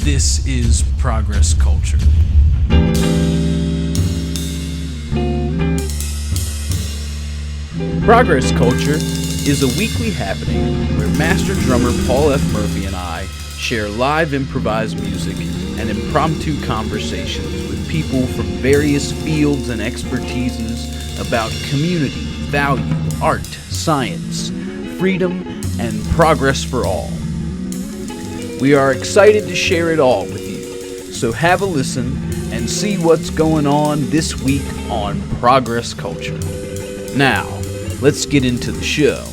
This is Progress Culture. Progress Culture is a weekly happening where master drummer Paul F. Murphy and I share live improvised music and impromptu conversations with people from various fields and expertises about community, value, art, science, freedom, and progress for all. We are excited to share it all with you, so have a listen and see what's going on this week on Progress Culture. Now, let's get into the show.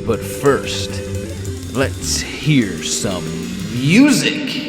But first, let's hear some music.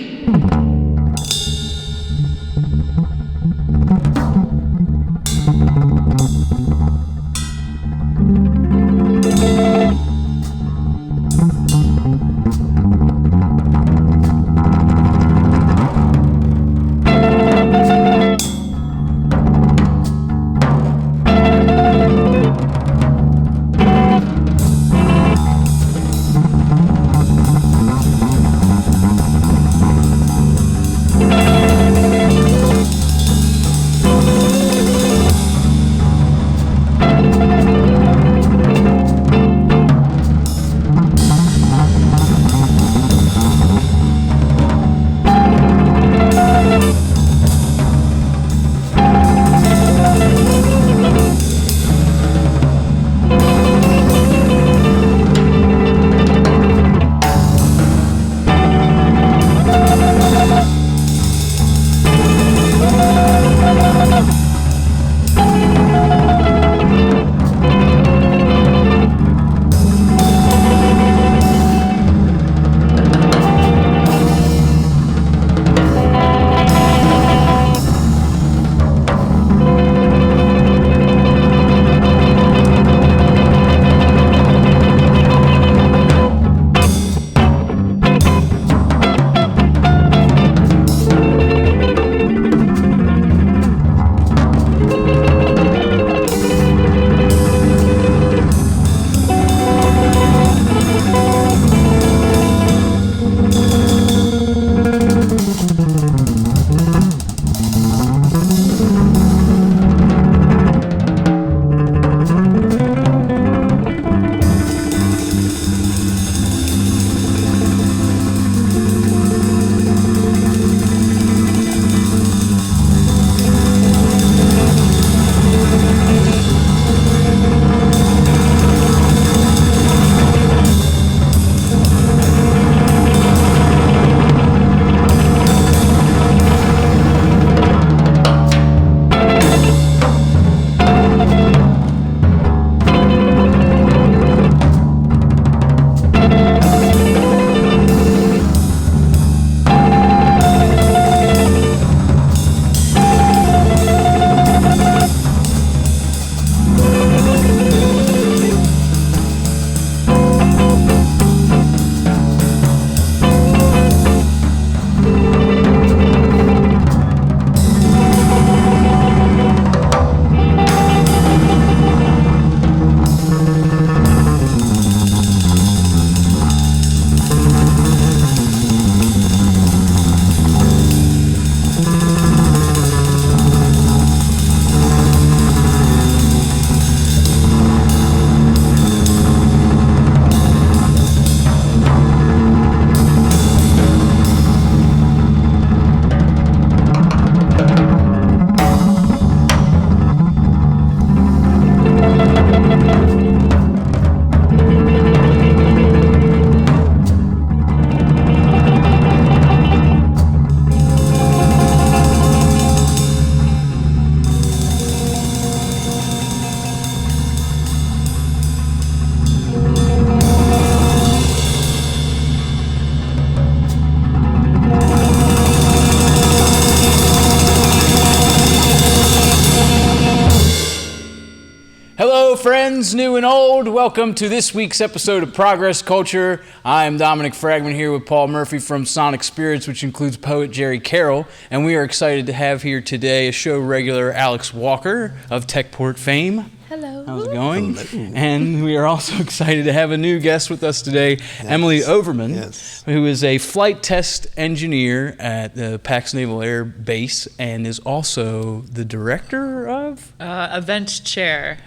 Friends, new and old, welcome to this week's episode of Progress Culture. I am Dominic Fragman here with Paul Murphy from Sonic Spirits, which includes poet Jere Carroll, and we are excited to have here today a show regular Alex Walker of TechPort fame. Hello. Hello. How's it going? Hello. And we are also excited to have a new guest with us today, yes. Emily Overman, yes. who is a flight test engineer at the Pax Naval Air Base and is also the director of? Event chair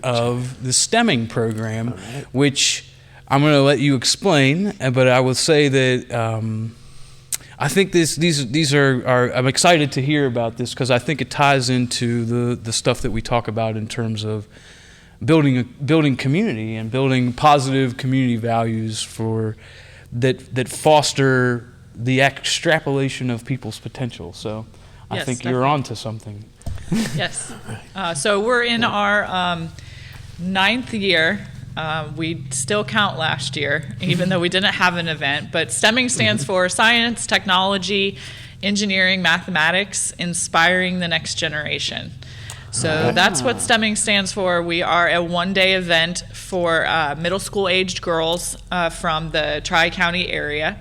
of the STEMming program, right. Which I'm going to let you explain, but I will say that I think these are I'm excited to hear about this because I think it ties into the stuff that we talk about in terms of building community and building positive community values for that foster the extrapolation of people's potential. So I think definitely. You're on to something. Yes. So we're in our 9th year. We still count last year, even though we didn't have an event. But STEMming stands for Science, Technology, Engineering, Mathematics, Inspiring the Next Generation. So that's what STEMming stands for. We are a one-day event for middle school-aged girls from the Tri-County area.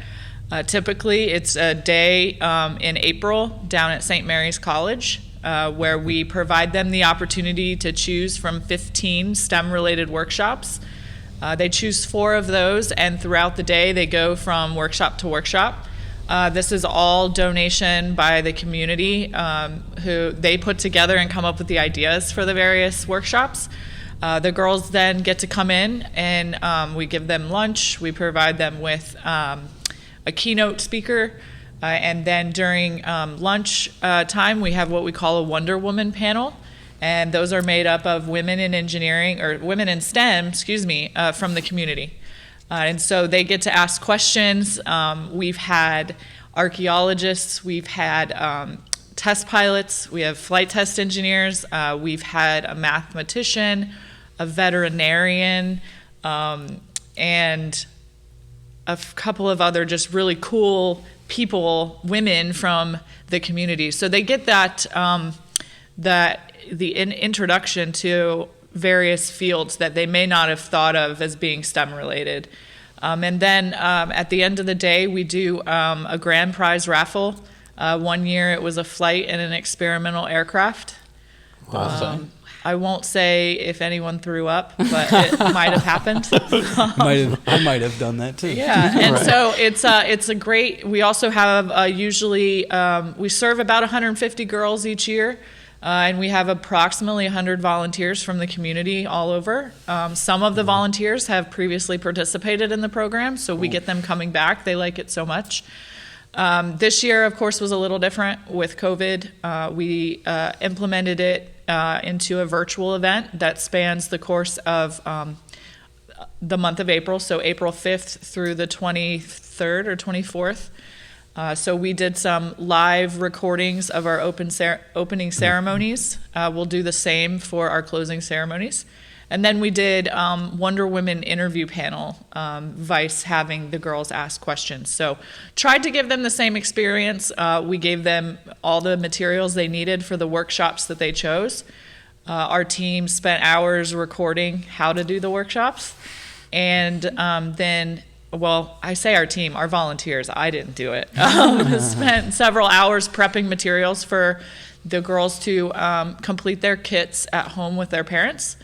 Typically, it's a day in April down at St. Mary's College, where we provide them the opportunity to choose from 15 STEM-related workshops. They choose 4 of those, and throughout the day, they go from workshop to workshop. This is all donation by the community who they put together and come up with the ideas for the various workshops. The girls then get to come in, and we give them lunch. We provide them with a keynote speaker. And then during lunch time, we have what we call a Wonder Woman panel. And those are made up of women in engineering, or women in STEM, from the community. And so they get to ask questions. We've had archaeologists, we've had test pilots, we have flight test engineers, we've had a mathematician, a veterinarian, and a couple of other just really cool people, women from the community. So they get that the introduction to various fields that they may not have thought of as being STEM related. And then at the end of the day, we do a grand prize raffle. One year it was a flight in an experimental aircraft. Awesome. I won't say if anyone threw up, but it might have happened. I might have done that too. Yeah, and so it's a great. We also have usually we serve about 150 girls each year, and we have approximately 100 volunteers from the community all over. Some of the volunteers have previously participated in the program, so we get them coming back. They like it so much. This year, of course, was a little different with COVID. We implemented it into a virtual event that spans the course of the month of April, so April 5th through the 23rd or 24th. So we did some live recordings of our opening ceremonies. We'll do the same for our closing ceremonies. And then we did Wonder Woman interview panel, Vice having the girls ask questions. So tried to give them the same experience. We gave them all the materials they needed for the workshops that they chose. Our team spent hours recording how to do the workshops. And then, well, I say our team, our volunteers, I didn't do it. Spent several hours prepping materials for the girls to complete their kits at home with their parents.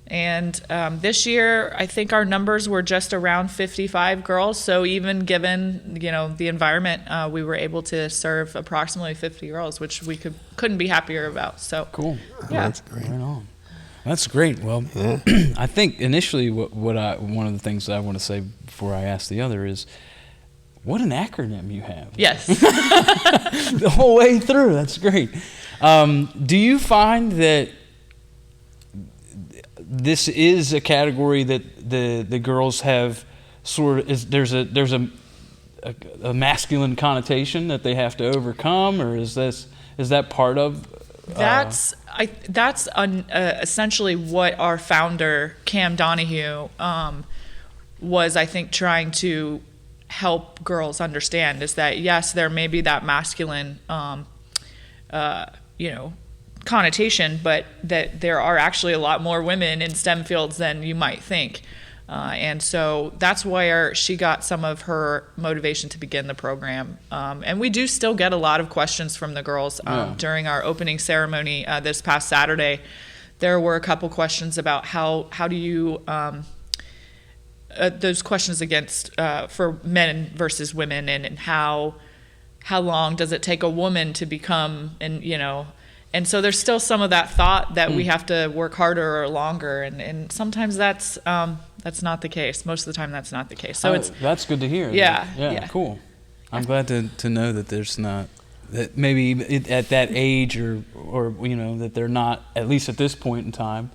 And this year, I think our numbers were just around 55 girls. So even given, the environment, we were able to serve approximately 50 girls, which we couldn't be happier about. So cool. Yeah, that's great. Right on. That's great. Well, yeah. I think initially one of the things that I want to say before I ask the other is, what an acronym you have. Yes. The whole way through. That's great. Do you find that this is a category that the girls have there's a masculine connotation that they have to overcome, or is that part of? That's essentially what our founder Cam Donahue was, I think, trying to help girls understand, is that yes, there may be that masculine connotation, but that there are actually a lot more women in STEM fields than you might think. And so that's where she got some of her motivation to begin the program. And we do still get a lot of questions from the girls during our opening ceremony this past Saturday. there were a couple questions about how do you those questions against for men versus women, and how long does it take a woman to become, and so there's still some of that thought that we have to work harder or longer, and sometimes that's not the case. Most of the time that's not the case. So that's good to hear. Yeah. Cool. I'm glad to know that there's not, that maybe at that age or that they're not, at least at this point in time,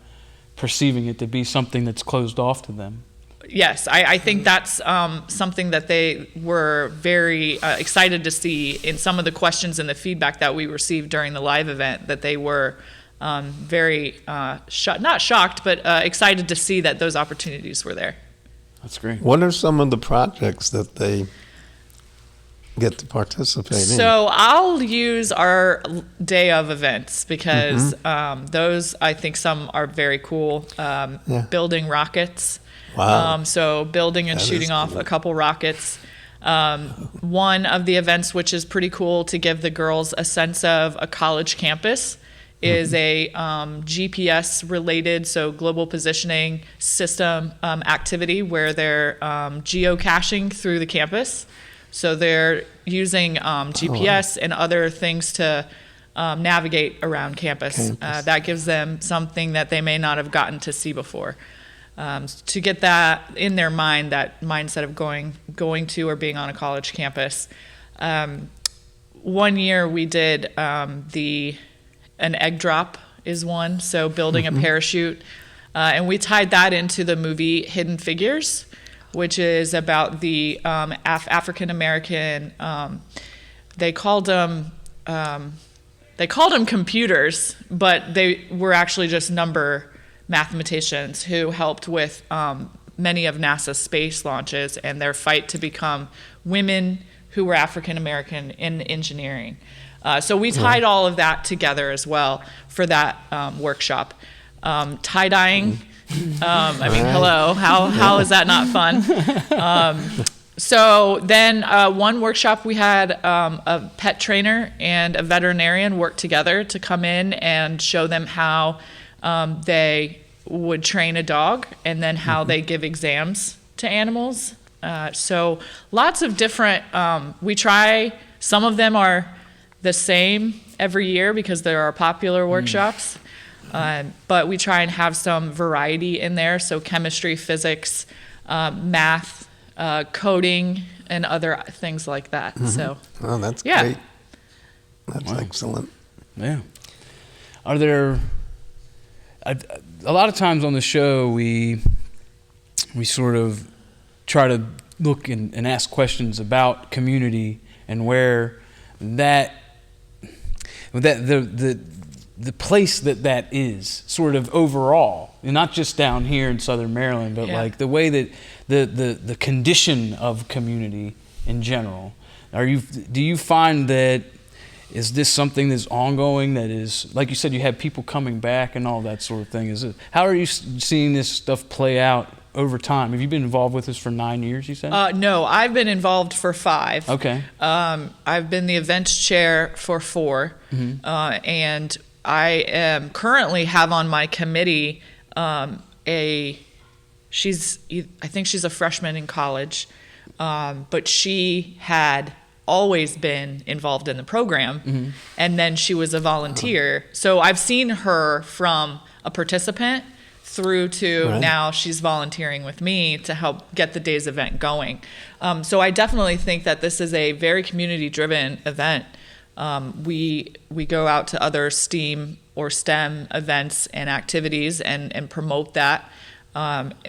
perceiving it to be something that's closed off to them. Yes, I think that's something that they were very excited to see in some of the questions and the feedback that we received during the live event, that they were very not shocked, but excited to see that those opportunities were there. That's great. What are some of the projects that they get to participate in? So I'll use our day of events because those, I think some are very cool. Building rockets. Wow. So building and That shooting is off cool. a couple rockets. One of the events, which is pretty cool to give the girls a sense of a college campus, is a GPS related, so global positioning system activity where they're geocaching through the campus. So they're using GPS and other things to navigate around campus. That gives them something that they may not have gotten to see before. To get that in their mind, that mindset of going to or being on a college campus. 1 year we did an egg drop is one, so building a parachute. And we tied that into the movie Hidden Figures, which is about the African American. They called them computers, but they were actually just number mathematicians who helped with many of NASA's space launches and their fight to become women who were African American in engineering. So we tied all of that together as well for that workshop. Tie-dyeing. Hello, how is that not fun? So then one workshop we had a pet trainer and a veterinarian work together to come in and show them how they would train a dog and then how they give exams to animals. So lots of different, we try, some of them are the same every year because there are popular workshops. But we try and have some variety in there, so chemistry, physics, math, coding, and other things like that. So, Oh, that's great. That's excellent. Yeah. Are there a lot of times on the show we sort of try to look and ask questions about community and where the place that is sort of overall, and not just down here in Southern Maryland, but like the way that the condition of community in general. Do you find that, is this something that's ongoing, that is, like you said, you have people coming back and all that sort of thing? How are you seeing this stuff play out over time? Have you been involved with this for 9 years, you said? No, I've been involved for 5. Okay. I've been the events chair for 4. And I am currently have on my committee I think she's a freshman in college, but she had always been involved in the program, and then she was a volunteer. So I've seen her from a participant through to now she's volunteering with me to help get the day's event going. So I definitely think that this is a very community-driven event. We go out to other STEAM or STEM events and activities and promote that,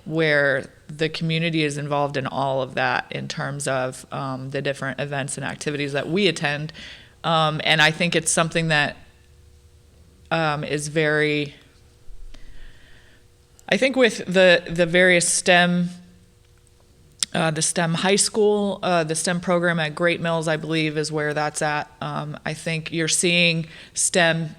where the community is involved in all of that in terms of the different events and activities that we attend. And I think it's something that is very, I think with the various STEM, the STEM high school, the STEM program at Great Mills, I believe, is where that's at. I think you're seeing STEM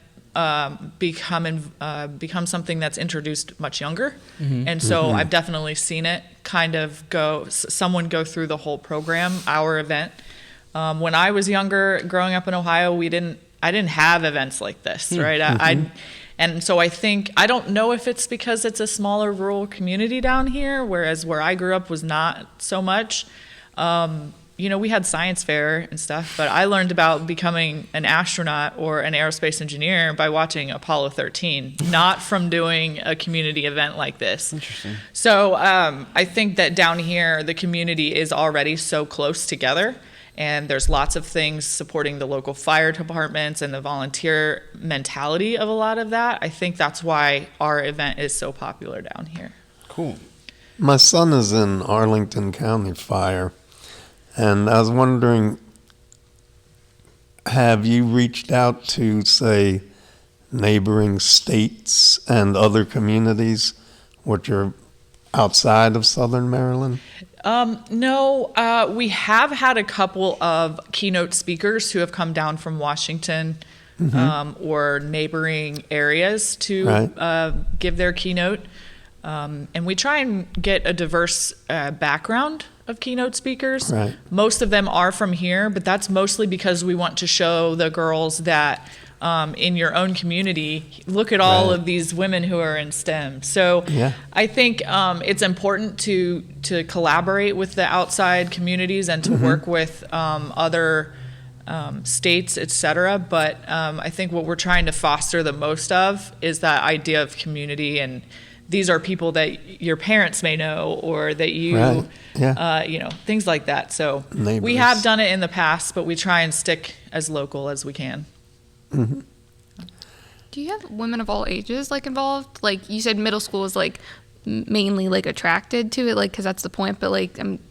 become something that's introduced much younger. And so I've definitely seen it kind of someone go through the whole program, our event. When I was younger, growing up in Ohio, I didn't have events like this, right? And so I don't know if it's because it's a smaller rural community down here, whereas where I grew up was not so much. We had science fair and stuff, but I learned about becoming an astronaut or an aerospace engineer by watching Apollo 13, not from doing a community event like this. Interesting. So I think that down here, the community is already so close together, and there's lots of things supporting the local fire departments and the volunteer mentality of a lot of that. I think that's why our event is so popular down here. Cool. My son is in Arlington County Fire, and I was wondering, have you reached out to, say, neighboring states and other communities which are outside of Southern Maryland? No, we have had a couple of keynote speakers who have come down from Washington or neighboring areas to give their keynote. And we try and get a diverse background of keynote speakers. Right. Most of them are from here, but that's mostly because we want to show the girls that in your own community, look at all of these women who are in STEM. So I think it's important to collaborate with the outside communities and to work with other states, et cetera. But I think what we're trying to foster the most of is that idea of community, and these are people that your parents may know, or that you, things like that. So Neighbors. We have done it in the past, but we try and stick as local as we can. Mm-hmm. Do you have women of all ages involved? You said middle school is mainly attracted to it, because that's the point. But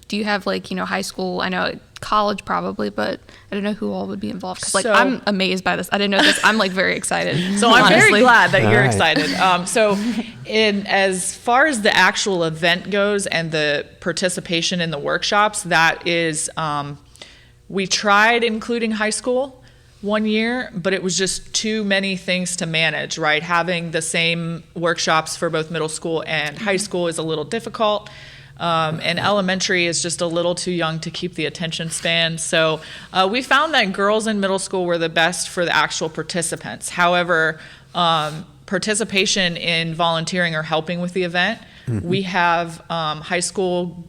do you have high school? I know college probably, but I don't know who all would be involved. Because I'm amazed by this. I didn't know this. I'm very excited. So I'm honestly very glad that you're excited. So as far as the actual event goes and the participation in the workshops, that is, we tried including high school one year, but it was just too many things to manage, right? Having the same workshops for both middle school and high school is a little difficult. And elementary is just a little too young to keep the attention span. So we found that girls in middle school were the best for the actual participants. However, participation in volunteering or helping with the event, we have high school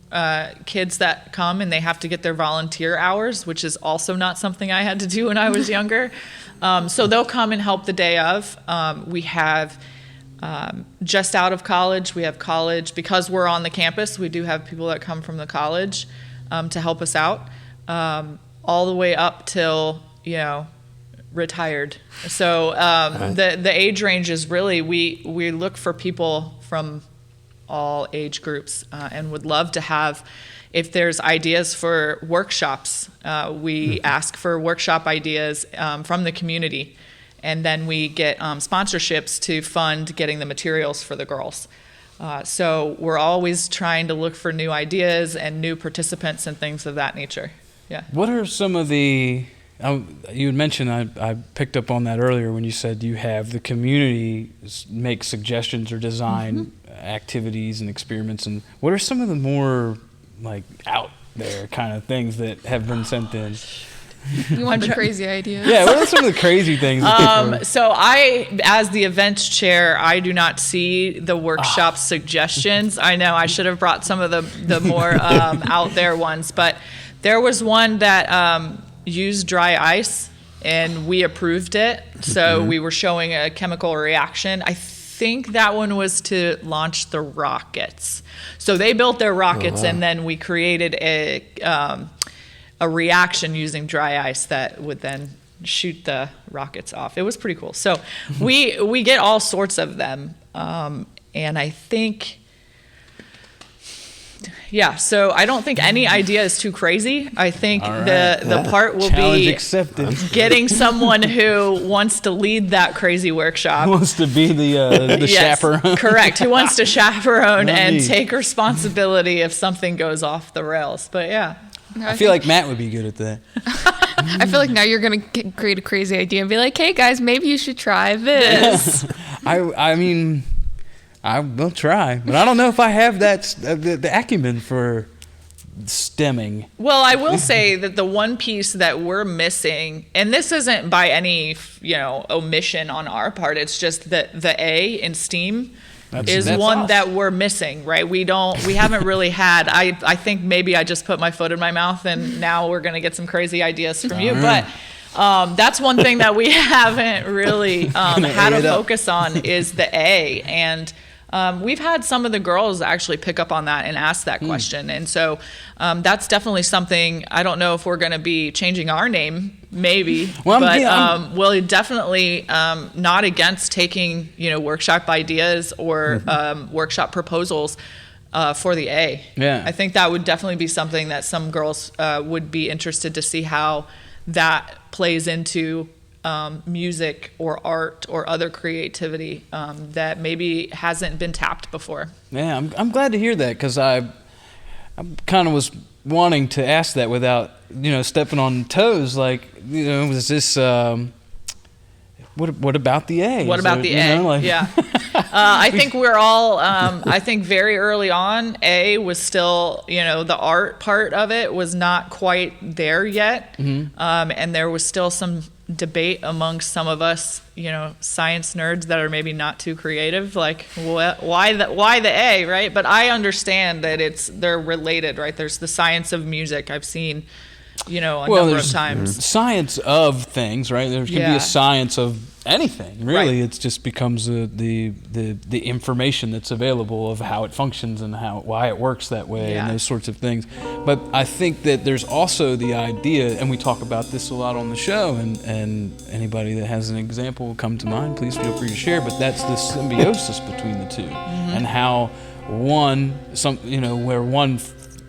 kids that come and they have to get their volunteer hours, which is also not something I had to do when I was younger. So they'll come and help the day of. We have just out of college, we have college. Because we're on the campus, we do have people that come from the college to help us out, all the way up till, retired. So the age range is really, we look for people from all age groups and would love to have, if there's ideas for workshops, we ask for workshop ideas from the community. And then we get sponsorships to fund getting the materials for the girls. So we're always trying to look for new ideas and new participants and things of that nature. Yeah. What are some of the, you had mentioned, I picked up on that earlier when you said you have the community make suggestions or design activities and experiments. And what are some of the more out there kind of things that have been sent in? You want the crazy ideas? Yeah, what are some of the crazy things? So I, as the events chair, I do not see the workshop suggestions. I know I should have brought some of the more out there ones, but there was one that used dry ice, and we approved it. So we were showing a chemical reaction. I think that one was to launch the rockets. So they built their rockets, and then we created a reaction using dry ice that would then shoot the rockets off. It was pretty cool. So we get all sorts of them. And I think, so I don't think any idea is too crazy. I think the part will Challenge be accepted. Getting someone who wants to lead that crazy workshop. Who wants to be the chaperone. Correct. Who wants to chaperone Not and me. take responsibility if something goes off the rails. But yeah. I feel like Matt would be good at that. I feel like now you're going to create a crazy idea and be like, hey, guys, maybe you should try this. I mean, I will try, but I don't know if I have that the acumen for stemming. Well, I will say that the one piece that we're missing, and this isn't by any, omission on our part, it's just that the A in STEAM is one us. that we're missing, right? We haven't really had, I think maybe I just put my foot in my mouth and now we're going to get some crazy ideas from you. But that's one thing that we haven't really had a focus on is the A. And we've had some of the girls actually pick up on that and ask that question. And so that's definitely something. I don't know if we're going to be changing our name, maybe, but we'll definitely not against taking, workshop ideas or workshop proposals for the A. Yeah. I think that would definitely be something that some girls would be interested to see how that plays into music or art or other creativity that maybe hasn't been tapped before. Yeah, I'm glad to hear that, because I kind of was wanting to ask that without stepping on toes. Like, was this what about the A? What about the A? Yeah. I think we're all, I think very early on, A was still, the art part of it was not quite there yet. And there was still some debate amongst some of us, science nerds that are maybe not too creative, like why the A, right? But I understand that they're related, right? There's the science of music I've seen, a number of times. Science of things, right? There can be a science of anything, really. Right. It just becomes the information that's available of how it functions and why it works that way and those sorts of things. But I think that there's also the idea, and we talk about this a lot on the show, and anybody that has an example will come to mind, please feel free to share, but that's the symbiosis between the two, and how where one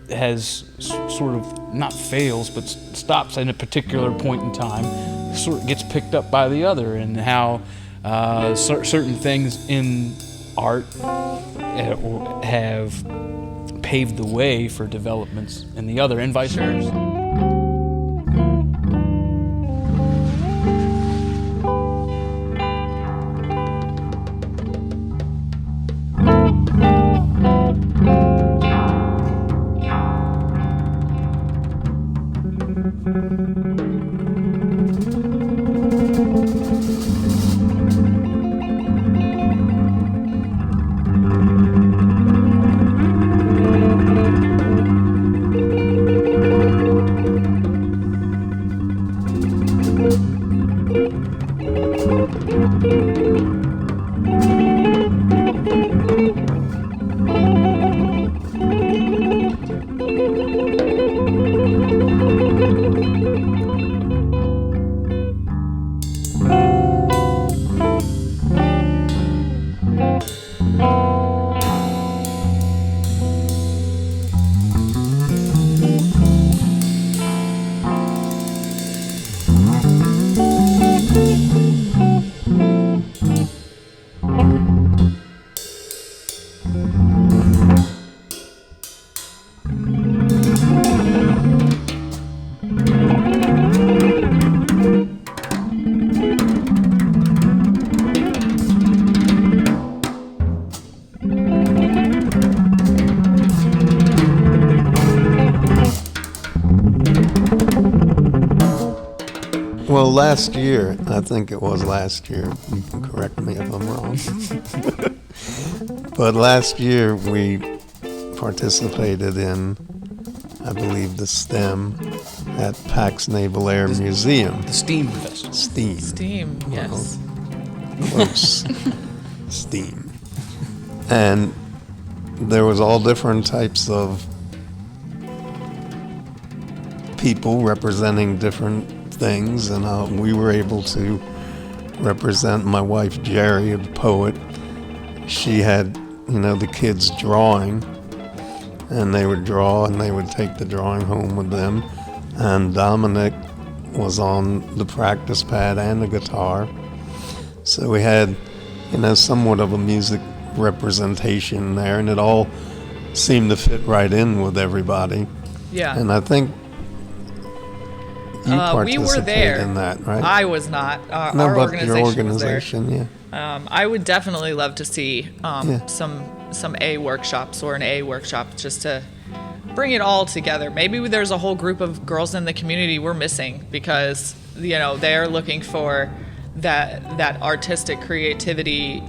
has sort of not fails but stops at a particular point in time, sort of gets picked up by the other, and how certain things in art have paved the way for developments in the other, and vice versa. Well, last year, I think it was last year, you can correct me if I'm wrong, but last year we participated in, I believe, the STEM at Pax Naval Air Museum. The STEAM Festival. STEAM, yes. Close. STEAM. And there was all different types of people representing different things, and we were able to represent my wife Jere, the poet. She had, the kids drawing, and they would draw and they would take the drawing home with them. And Dominic was on the practice pad and the guitar. So we had, somewhat of a music representation there, and it all seemed to fit right in with everybody. Yeah. And I think you we were there. in that, right? I was not. No, our but organization, your organization, was there. I would definitely love to see some A workshops or an A workshop just to bring it all together. Maybe there's a whole group of girls in the community we're missing because, they're looking for that artistic creativity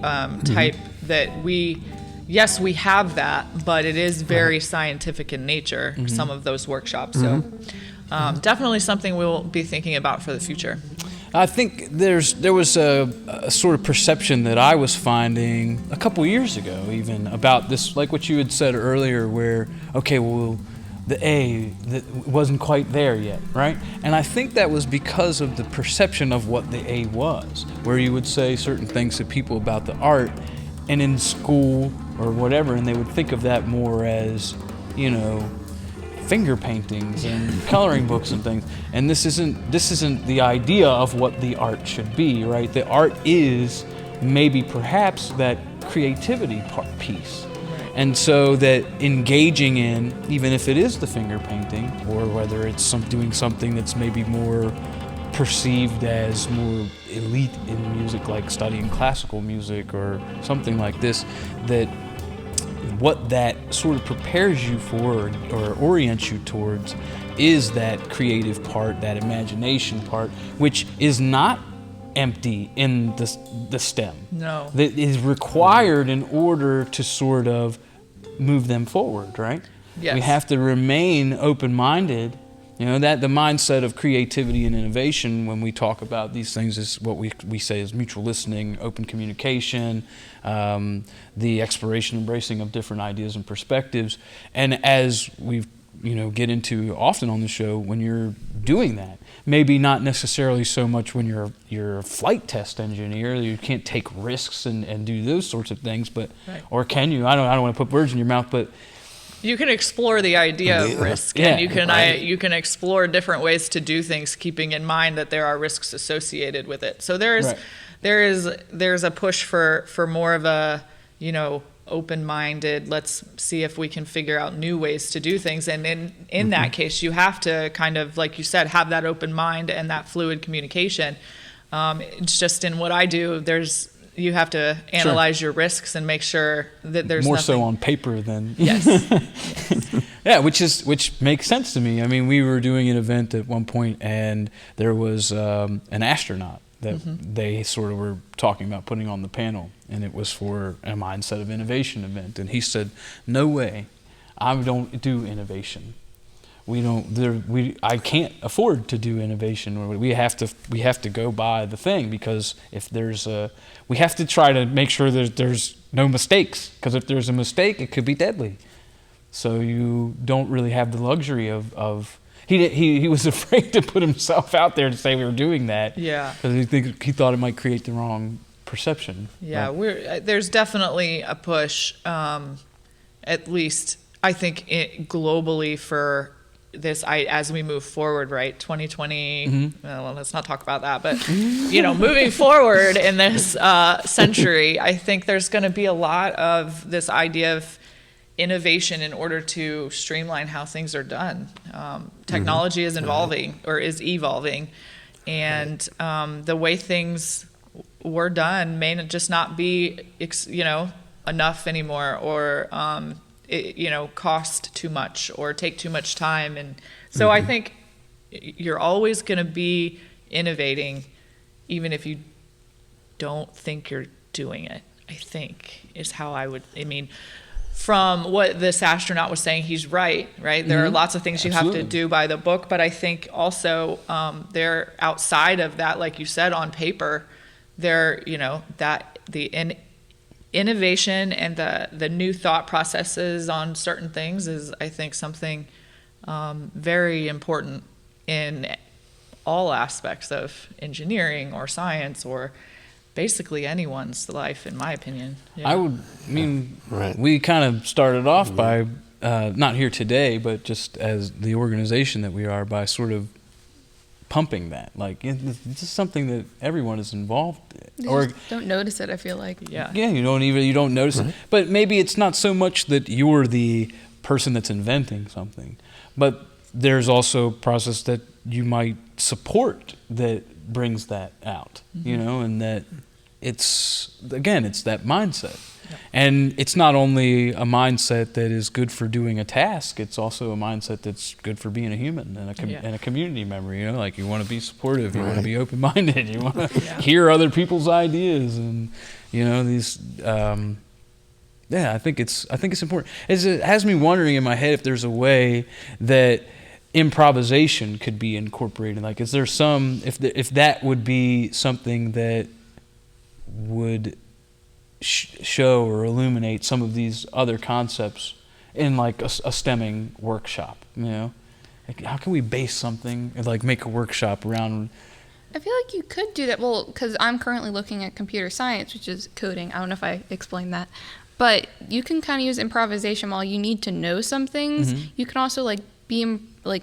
type that we have that, but it is very scientific in nature, some of those workshops. So definitely something we'll be thinking about for the future. I think there was a sort of perception that I was finding a couple years ago even about this, like what you had said earlier, where, okay, well, the A that wasn't quite there yet, right? And I think that was because of the perception of what the A was, where you would say certain things to people about the art, and in school or whatever, and they would think of that more as, finger paintings and coloring books and things. And this isn't the idea of what the art should be, right? The art is maybe perhaps that creativity piece. And so that engaging in, even if it is the finger painting, or whether it's doing something that's maybe more perceived as more elite in music, like studying classical music or something like this, that what that sort of prepares you for or orients you towards is that creative part, that imagination part, which is not empty in the STEM. No. That is required in order to sort of move them forward, right? Yes. We have to remain open-minded. That the mindset of creativity and innovation when we talk about these things is what we say is mutual listening, open communication, the exploration, embracing of different ideas and perspectives. And as we get into often on the show, when you're doing that, maybe not necessarily so much when you're a flight test engineer, you can't take risks and do those sorts of things, but right. Or can you? I don't want to put words in your mouth, but you can explore the idea of risk, and you can explore different ways to do things, keeping in mind that there are risks associated with it. So there's a push for more of a open-minded. Let's see if we can figure out new ways to do things. And in that case, you have to kind of, like you said, have that open mind and that fluid communication. It's just in what I do, you have to analyze your risks and make sure that there's more nothing. so on paper than yes. Yeah, which makes sense to me. I mean, we were doing an event at one point, and there was an astronaut that they sort of were talking about putting on the panel, and it was for a mindset of innovation event. And he said, "No way, I don't do innovation. I can't afford to do innovation. We have to go by the thing, because if we have to try to make sure that there's no mistakes, because if there's a mistake, it could be deadly. So you don't really have the luxury of he was afraid to put himself out there to say we were doing that. Yeah. Because he thought it might create the wrong perception. Yeah, there's definitely a push, at least I think globally, for this as we move forward, right? 2020, well, let's not talk about that, but moving forward in this century, I think there's going to be a lot of this idea of innovation in order to streamline how things are done. Technology is evolving, and the way things were done may just not be enough anymore, or cost too much or take too much time. And so I think you're always going to be innovating, even if you don't think you're doing it, I think is how from what this astronaut was saying, he's right? There are lots of things you have to do by the book, but I think also they're outside of that, like you said, on paper, innovation and the new thought processes on certain things is, I think, something very important in all aspects of engineering or science or basically anyone's life, in my opinion. Yeah. Right. We kind of started off by, not here today, but just as the organization that we are, by sort of pumping that. Like, it's just something that everyone is involved in. Or don't notice it, I feel like. Yeah, you don't notice it. But maybe it's not so much that you're the person that's inventing something, but there's also a process that you might support that brings that out, and that it's that mindset. And it's not only a mindset that is good for doing a task, it's also a mindset that's good for being a human and and a community member. You know, like you want to be supportive, you want to be open-minded, you want to hear other people's ideas, and you know these. I think it's important. It has me wondering in my head if there's a way that improvisation could be incorporated. Like, is there some if that would be something that would show or illuminate some of these other concepts in like a stemming workshop, you know? Like, how can we base something, like make a workshop around? I feel like you could do that. Well, because I'm currently looking at computer science, which is coding. I don't know if I explained that. But you can kind of use improvisation while you need to know some things. You can also like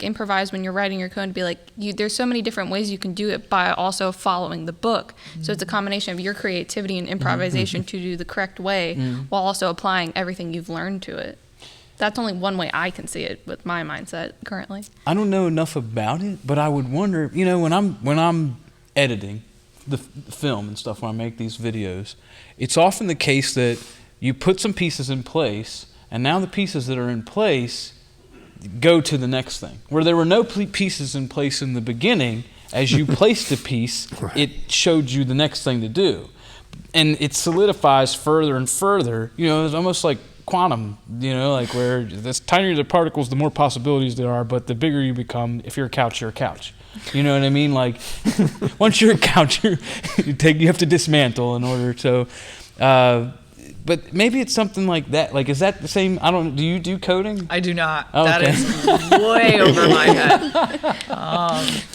improvise when you're writing your code and be like, there's so many different ways you can do it by also following the book. So it's a combination of your creativity and improvisation to do the correct way while also applying everything you've learned to it. That's only one way I can see it with my mindset currently. I don't know enough about it, but I would wonder, you know, when I'm editing the film and stuff, when I make these videos, it's often the case that you put some pieces in place, and now the pieces that are in place go to the next thing. Where there were no pieces in place in the beginning, as you placed a piece, it showed you the next thing to do. And it solidifies further and further. You know, it's almost like quantum, you know, like where the tinier the particles, the more possibilities there are, but the bigger you become. If you're a couch, you're a couch. You know what I mean? Like, once you're a couch, you have to dismantle in order to... But maybe it's something like that. Like, is that the same? I don't. Do you do coding? I do not. Oh, that okay. is way over my head.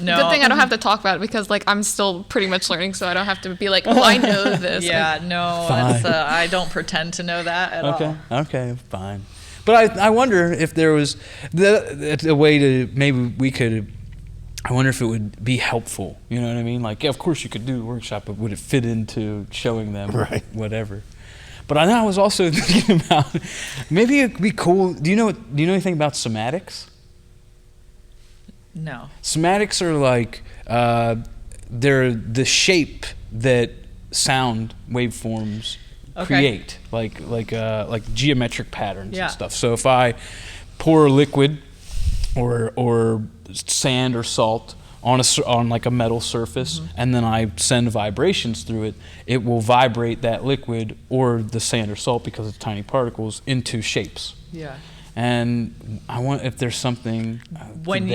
No. Good thing I don't have to talk about it because like I'm still pretty much learning, so I don't have to be like, oh, I know this. Yeah, no. It's, I don't pretend to know that at all. Okay, fine. But I wonder if there was a way to maybe we could. I wonder if it would be helpful. You know what I mean? Like, yeah, of course you could do the workshop, but would it fit into showing them whatever? But I was also thinking about maybe it'd be cool. Do you know anything about somatics? No. Somatics are like they're the shape that sound waveforms create, like geometric patterns and stuff. So if I pour a liquid or sand or salt on like a metal surface, and then I send vibrations through it, it will vibrate that liquid or the sand or salt, because it's tiny particles, into shapes. Yeah. And I want if there's something when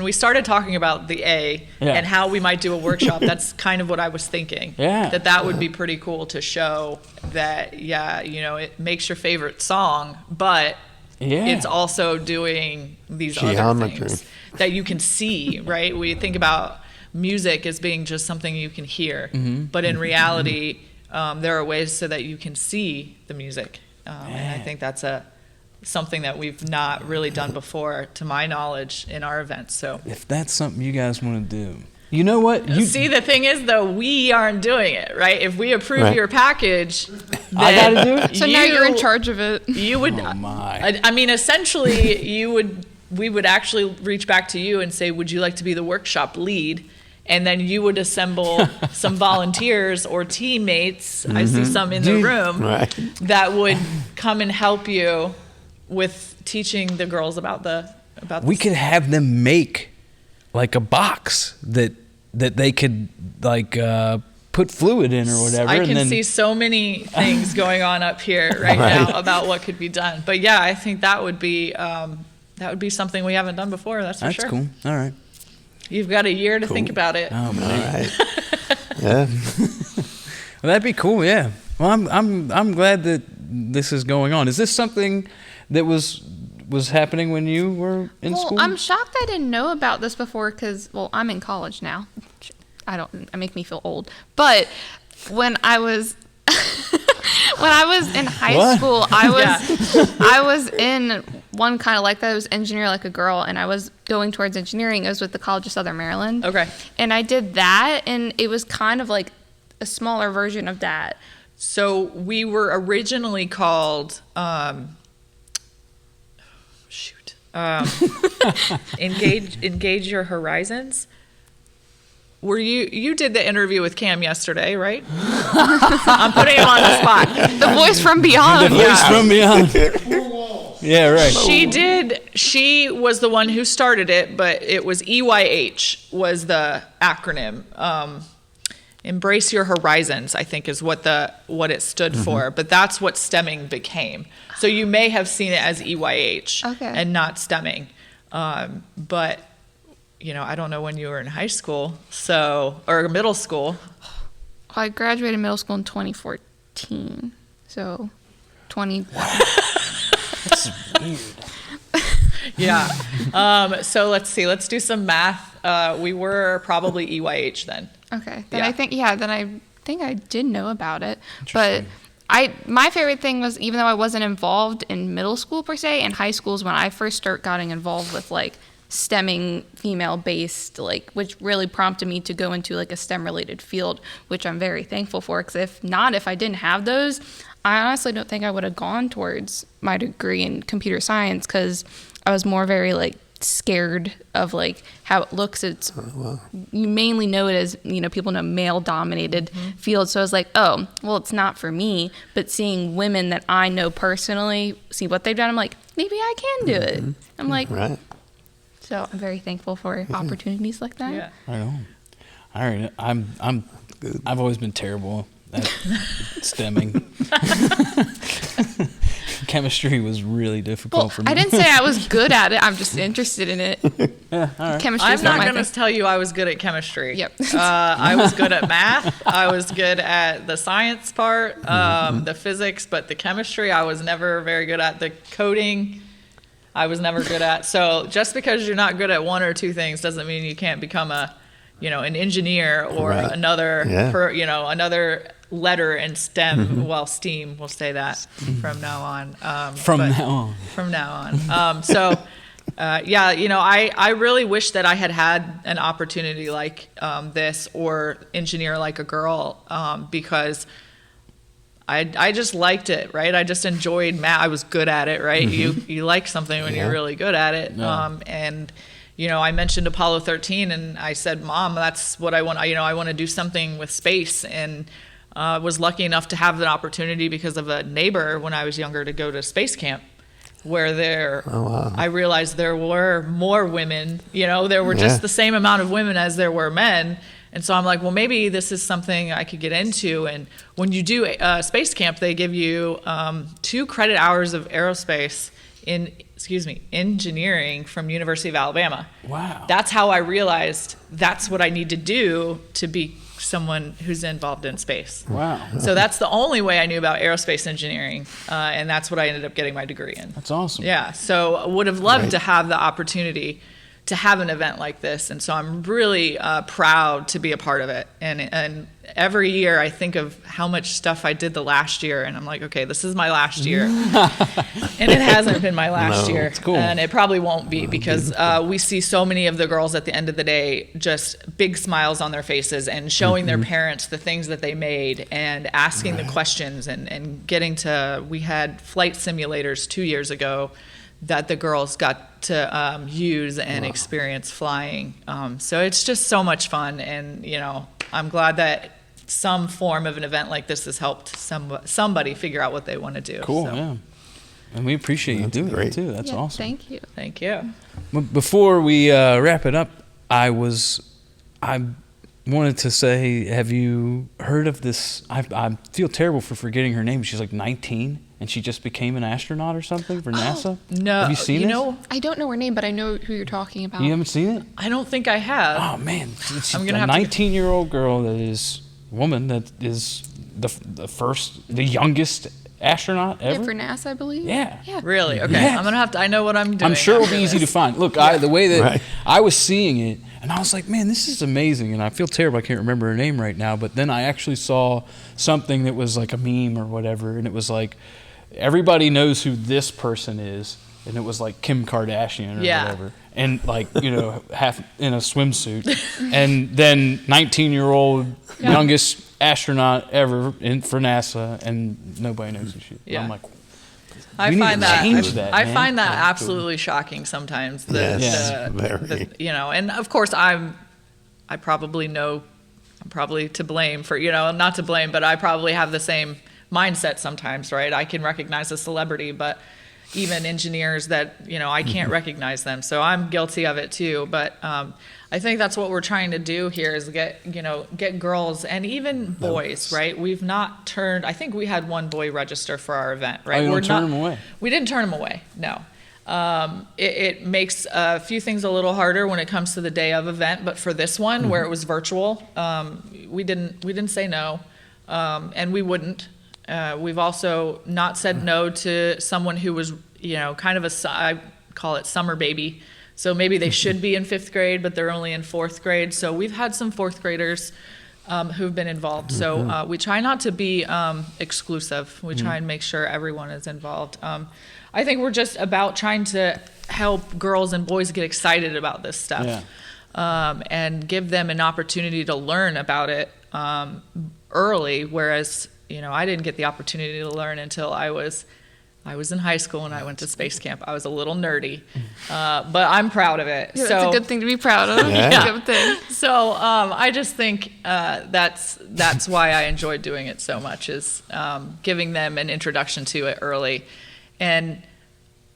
we started talking about the A and how we might do a workshop, that's kind of what I was thinking. Yeah. That would be pretty cool to show that, you know, it makes your favorite song, but it's also doing these other things that you can see, right? We think about music as being just something you can hear, but in reality, there are ways so that you can see the music. And I think that's something that we've not really done before, to my knowledge, in our events. So if that's something you guys want to do, you know what? See, the thing is, though, we aren't doing it, right? If we approve your package, then I got to do it? So now you're in charge of it. You would. Oh, my. I mean, essentially, we would actually reach back to you and say, would you like to be the workshop lead? And then you would assemble some volunteers or teammates, I see some in the room, that would come and help you with teaching the girls about we could have them make like a box that they could like put fluid in or whatever. I can see so many things going on up here now about what could be done. But yeah, I think that would be something we haven't done before. That's for sure. That's cool. All right. You've got a year to think about it. Oh man. All right. Yeah. Well, that'd be cool. Yeah. Well, I'm glad that this is going on. Is this something that was happening when you were in school? Well, I'm shocked I didn't know about this before because, I'm in college now. It make me feel old. But when I was in high school, I was in one kind of like that. It was engineer like a girl, and I was going towards engineering. It was with the College of Southern Maryland. Okay. And I did that, and it was kind of like a smaller version of that. So we were originally called engage your horizons. Were you did the interview with Cam yesterday, right? I'm putting him on the spot. The voice from beyond. The voice from beyond. Yeah, right. She was the one who started it, but it was EYH was the acronym. Embrace Your Horizons, I think, is what it stood for. But that's what stemming became. So you may have seen it as EYH and not stemming. But I don't know when you were in high school, or middle school. I graduated middle school in 2014, so 20. That's weird. Yeah. So let's see. Let's do some math. We were probably EYH then. Okay. Then I think I did know about it. But my favorite thing was, even though I wasn't involved in middle school per se, in high school is when I first started getting involved with like stemming female-based, like, which really prompted me to go into like a STEM-related field, which I'm very thankful for. Because if I didn't have those, I honestly don't think I would have gone towards my degree in computer science, because I was more very like scared of like how it looks. It's you mainly know it as, people know male-dominated field. So I was like, oh, well, it's not for me. But seeing women that I know personally see what they've done, I'm like, maybe I can do it. I'm like, Right. So I'm very thankful for opportunities like that. Yeah. I know. All right. I've always been terrible at stemming. Chemistry was really difficult for me. I didn't say I was good at it. I'm just interested in it. Yeah, all right. Chemistry I'm is not not my going to thing. tell you I was good at chemistry. Yep. I was good at math. I was good at the science part, the physics, but the chemistry I was never very good at. The coding I was never good at. So just because you're not good at one or two things doesn't mean you can't become an engineer or another another letter in STEM. Well, STEAM, we'll say that from now on. From now on. I really wish that I had an opportunity like this, or engineer like a girl, because I just liked it, right? I just enjoyed math. I was good at it, right? You like something when you're really good at it. And I mentioned Apollo 13, and I said, Mom, that's what I want. I want to do something with space. And was lucky enough to have an opportunity because of a neighbor when I was younger to go to space camp, where I realized there were more women. There were just the same amount of women as there were men. And so I'm like, well, maybe this is something I could get into. And when you do space camp, they give you 2 credit hours of aerospace engineering from University of Alabama. Wow. That's how I realized that's what I need to do to be someone who's involved in space. Wow. So that's the only way I knew about aerospace engineering, and that's what I ended up getting my degree in. That's awesome. Yeah, so I would have loved to have the opportunity to have an event like this, and so I'm really proud to be a part of it. And every year I think of how much stuff I did the last year, and I'm like, okay, this is my last year. And it hasn't been my last year. It's cool. And it probably won't be, because we see so many of the girls at the end of the day just big smiles on their faces and showing their parents the things that they made and asking the questions and getting to, we had flight simulators 2 years ago that the girls got to use and experience flying. So it's just so much fun. And, I'm glad that some form of an event like this has helped somebody figure out what they want to do. Cool, So, yeah. And we appreciate you doing it too. That's awesome. Thank you. Thank you. Before we wrap it up, I wanted to say, have you heard of this? I feel terrible for forgetting her name. She's like 19, and she just became an astronaut or something for NASA. No. Have you seen it? I don't know her name, but I know who you're talking about. You haven't seen it? I don't think I have. Oh man, she's I'm a gonna have to- 19-year-old girl woman that is the youngest astronaut ever. Yeah, for NASA, I believe. Yeah. Really? Okay. Yes. I'm going to have to, I know what I'm doing. I'm sure it'll be after easy to this. find. Look, the way that Right. I was seeing it, and I was like, man, this is amazing. And I feel terrible. I can't remember her name right now. But then I actually saw something that was like a meme or whatever. And it was like, everybody knows who this person is. And it was like Kim Kardashian or whatever. And like, half in a swimsuit. And then 19-year-old youngest astronaut ever for NASA. And nobody knows who she is. Yeah. I'm like, I we need find to that change that, I man. find that That's cool. absolutely shocking sometimes. Yes, very. And of course I probably know I'm probably to blame for, not to blame, but I probably have the same mindset sometimes, right? I can recognize a celebrity, but even engineers that, I can't recognize them. So I'm guilty of it too. But I think that's what we're trying to do here is get girls and even boys, right? We've not turned, I think we had one boy register for our event, right? Oh, you don't turn them away? We didn't turn them away, no. It makes a few things a little harder when it comes to the day of event, but for this one where it was virtual, we didn't say no, and we wouldn't. We've also not said no to someone who was, kind of I call it summer baby. So maybe they should be in 5th grade, but they're only in 4th grade. So we've had some 4th graders who've been involved. So we try not to be exclusive. We try and make sure everyone is involved. I think we're just about trying to help girls and boys get excited about this stuff, and give them an opportunity to learn about it early, whereas I didn't get the opportunity to learn until I was in high school and I went to space camp. I was a little nerdy, but I'm proud of it. Yeah, that's a good thing to be proud of. Yeah. Good thing. So I just think that's why I enjoy doing it so much, is giving them an introduction to it early and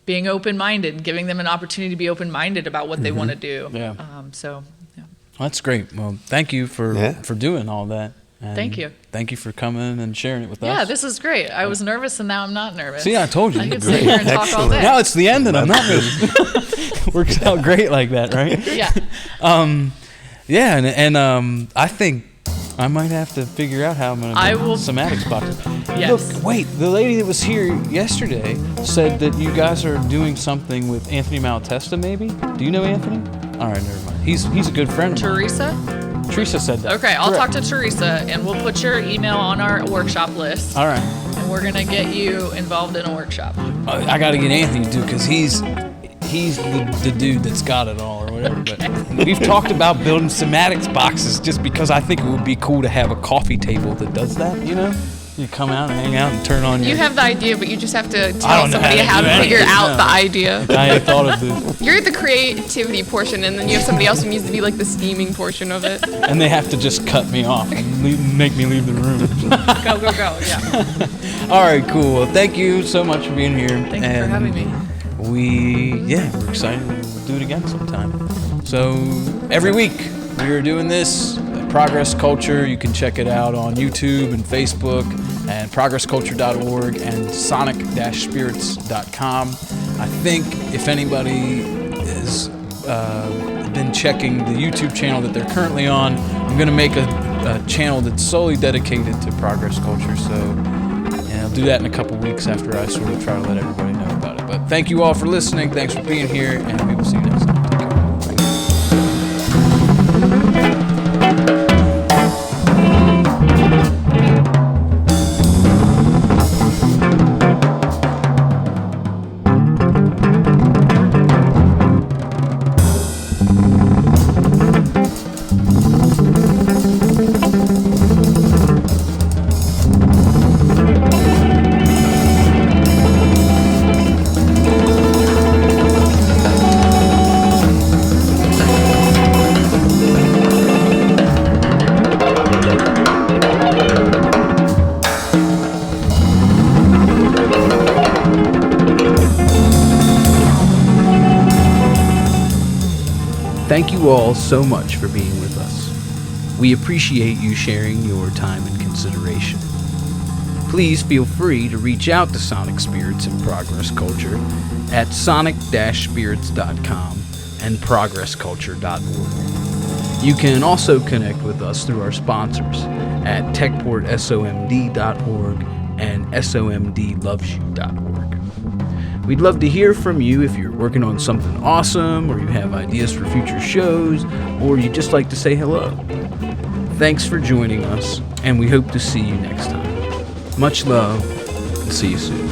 being open-minded, giving them an opportunity to be open-minded about what they want to do. Yeah. Well, that's great. Well, thank you for doing all that. And thank you. Thank you for coming and sharing it with us. Yeah, this is great. I was nervous and now I'm not nervous. See, I told you. I could sit here and talk all day. Now it's the end and I'm not nervous. Works out great like that, right? Yeah. Yeah, and I think I might have to figure out how I'm going to do somatics boxes. Yes. Look, wait, the lady that was here yesterday said that you guys are doing something with Anthony Malatesta, maybe? Do you know Anthony? All right, never mind. He's a good friend. Teresa? Teresa said that. Okay, I'll Correct. talk to Teresa and we'll put your email on our workshop list. All right. And we're going to get you involved in a workshop. I got to get Anthony to do because he's the dude that's got it all or whatever. Okay. But we've talked about building somatics boxes just because I think it would be cool to have a coffee table that does that, You come out and hang out and turn on your... You have the idea, but you just have to I tell don't know somebody how how to to do figure anything, out no. the idea. I ain't thought of this. You're the creativity portion, and then you have somebody else who needs to be like the steaming portion of it. And they have to just cut me off and make me leave the room. Go, yeah. All right, cool. Well, thank you so much for being here. Thank you for having me. We're excited to do it again sometime. So every week we are doing this. Progress Culture, you can check it out on YouTube and Facebook and progressculture.org and sonic-spirits.com. I think if anybody has been checking the YouTube channel that they're currently on, I'm going to make a channel that's solely dedicated to Progress Culture. So I'll do that in a couple weeks after I sort of try to let everybody know about it. But thank you all for listening. Thanks for being here, and we will see you next time. Take care. Thank you all so much for being with us. We appreciate you sharing your time and consideration. Please feel free to reach out to Sonic Spirits and Progress Culture at sonic-spirits.com and progressculture.org. You can also connect with us through our sponsors at techportsomd.org and somdlovesyou.org. We'd love to hear from you if you're working on something awesome, or you have ideas for future shows, or you'd just like to say hello. Thanks for joining us, and we hope to see you next time. Much love, and see you soon.